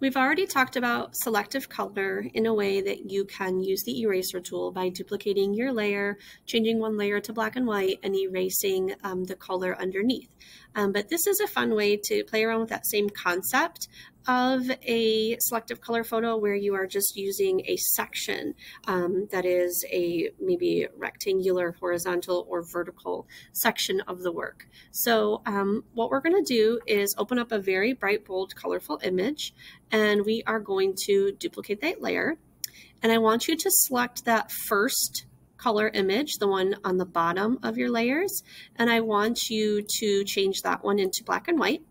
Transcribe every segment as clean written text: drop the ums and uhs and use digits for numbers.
We've already talked about selective color in a way that you can use the eraser tool by duplicating your layer, changing one layer to black and white, and erasing the color underneath. But this is a fun way to play around with that same concept of a selective color photo where you are just using a section that is a maybe rectangular, horizontal, or vertical section of the work. So what we're going to do is open up a very bright, bold, colorful image, and we are going to duplicate that layer. And I want you to select that first color image, the one on the bottom of your layers, and I want you to change that one into black and white.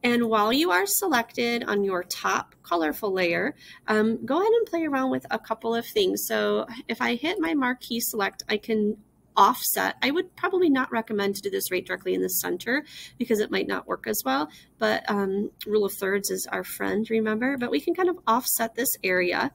And while you are selected on your top colorful layer, go ahead and play around with a couple of things. So if I hit my marquee select, I can offset. I would probably not recommend to do this right directly in the center because it might not work as well, but rule of thirds is our friend, remember? But we can kind of offset this area.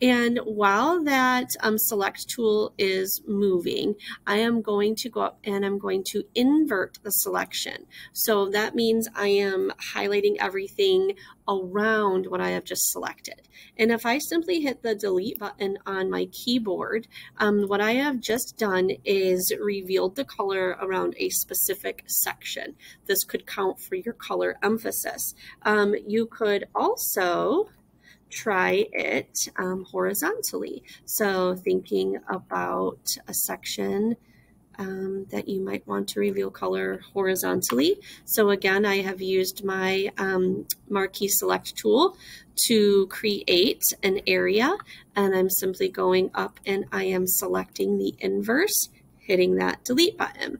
And while that select tool is moving, I am going to go up and I'm going to invert the selection. So that means I am highlighting everything around what I have just selected. And if I simply hit the delete button on my keyboard, what I have just done is revealed the color around a specific section. This could count for your color emphasis. You could also try it horizontally. So thinking about a section that you might want to reveal color horizontally. So again, I have used my marquee select tool to create an area, and I'm simply going up and I am selecting the inverse, hitting that delete button.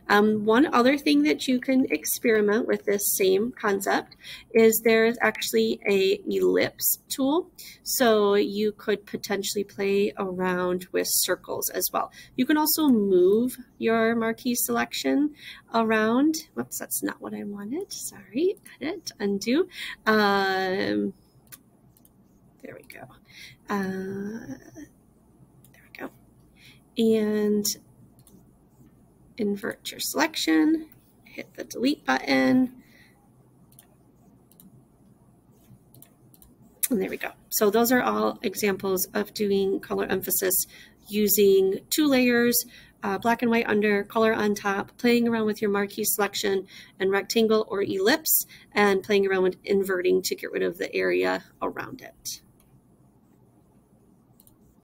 One other thing that you can experiment with this same concept is there's actually a ellipse tool. So you could potentially play around with circles as well. You can also move your marquee selection around. Whoops, that's not what I wanted. Sorry, edit, undo. There we go. There we go. And invert your selection, hit the delete button, and there we go. So those are all examples of doing color emphasis using two layers, black and white under, color on top, playing around with your marquee selection and rectangle or ellipse, and playing around with inverting to get rid of the area around it.